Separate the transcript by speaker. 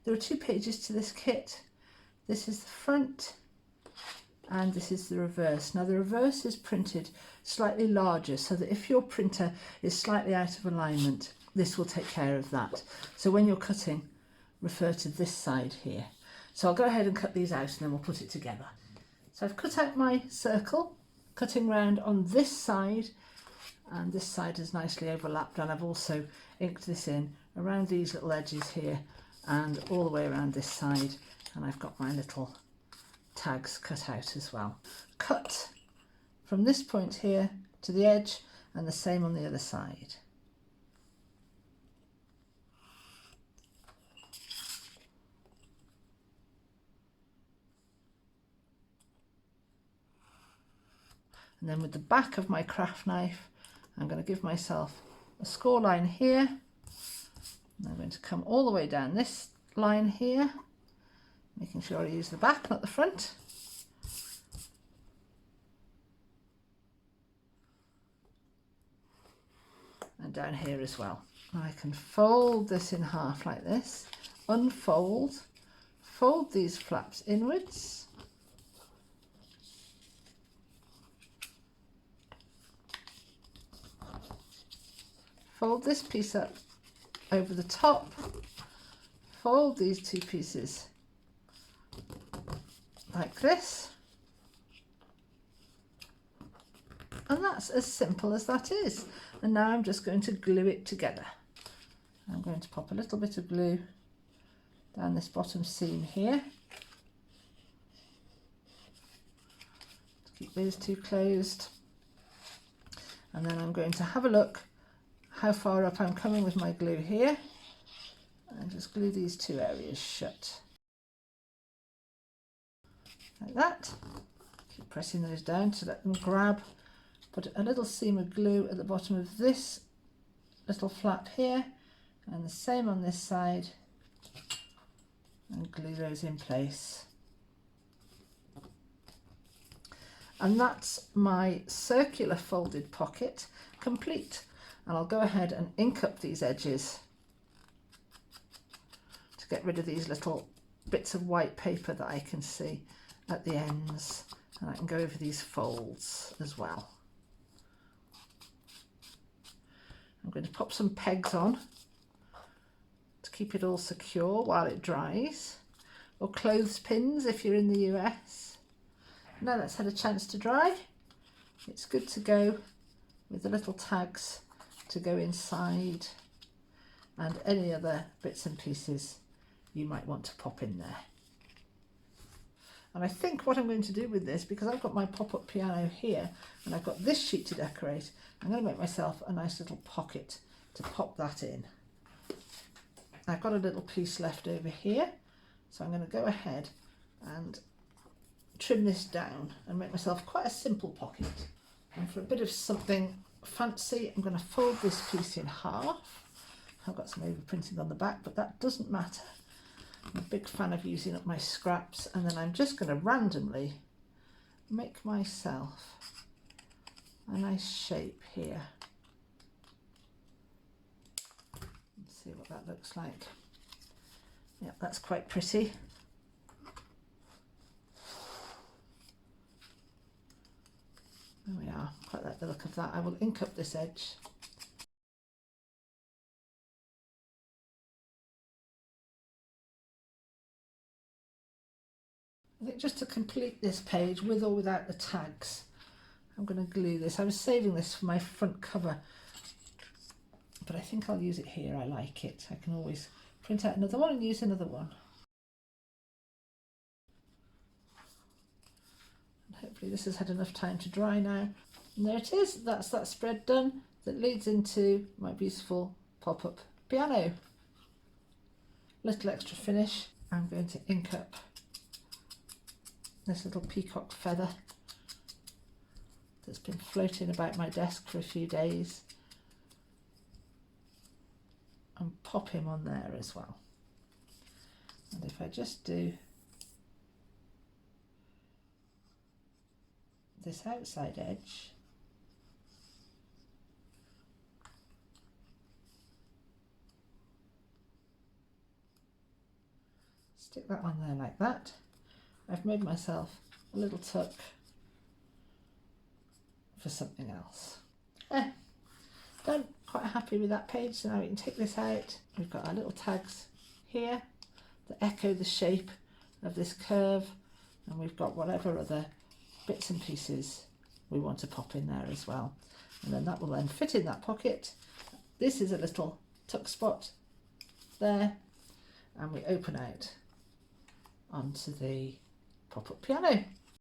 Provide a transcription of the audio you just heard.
Speaker 1: There are two pages to this kit. This is the front and this is the reverse. Now the reverse is printed slightly larger so that if your printer is slightly out of alignment, this will take care of that. So when you're cutting, refer to this side here. So I'll go ahead and cut these out and then we'll put it together. So I've cut out my circle, cutting round on this side, and this side is nicely overlapped, and I've also inked this in around these little edges here and all the way around this side, and I've got my little tags cut out as well. Cut from this point here to the edge and the same on the other side. And then with the back of my craft knife, I'm going to give myself a score line here. And I'm going to come all the way down this line here, making sure I use the back, not the front. And down here as well. And I can fold this in half like this, unfold, fold these flaps inwards, fold this piece up over the top, fold these two pieces like this, and that's as simple as that is. And now I'm just going to glue it together. I'm going to pop a little bit of glue down this bottom seam here to keep these two closed, and then I'm going to have a look how far up I'm coming with my glue here, and just glue these two areas shut like that. Keep pressing those down to let them grab. Put a little seam of glue at the bottom of this little flap here, and the same on this side, and glue those in place. And that's my circular folded pocket complete. And I'll go ahead and ink up these edges to get rid of these little bits of white paper that I can see at the ends, and I can go over these folds as well. I'm going to pop some pegs on to keep it all secure while it dries, or clothespins if you're in the US. Now that's had a chance to dry, it's good to go with the little tags to go inside, and any other bits and pieces you might want to pop in there. And I think what I'm going to do with this, because I've got my pop-up piano here and I've got this sheet to decorate, I'm going to make myself a nice little pocket to pop that in. I've got a little piece left over here, so I'm going to go ahead and trim this down and make myself quite a simple pocket. And for a bit of something fancy, I'm going to fold this piece in half. I've got some overprinting on the back, but that doesn't matter. I'm a big fan of using up my scraps, and then I'm just going to randomly make myself a nice shape here. Let's see what that looks like. Yep, that's quite pretty. There we are, quite like the look of that. I will ink up this edge. I think just to complete this page, with or without the tags, I'm going to glue this. I was saving this for my front cover, but I think I'll use it here. I like it. I can always print out another one and use another one. And hopefully this has had enough time to dry now. And there it is. That's that spread done that leads into my beautiful pop-up piano. Little extra finish. I'm going to ink up this little peacock feather that's been floating about my desk for a few days, and pop him on there as well. And if I just do this outside edge, Stick that one there like that. I've made myself a little tuck for something else. Done. Quite happy with that page, so now we can take this out. We've got our little tags here that echo the shape of this curve, and we've got whatever other bits and pieces we want to pop in there as well, and then that will then fit in that pocket. This is a little tuck spot there, and we open out onto the pop-up piano.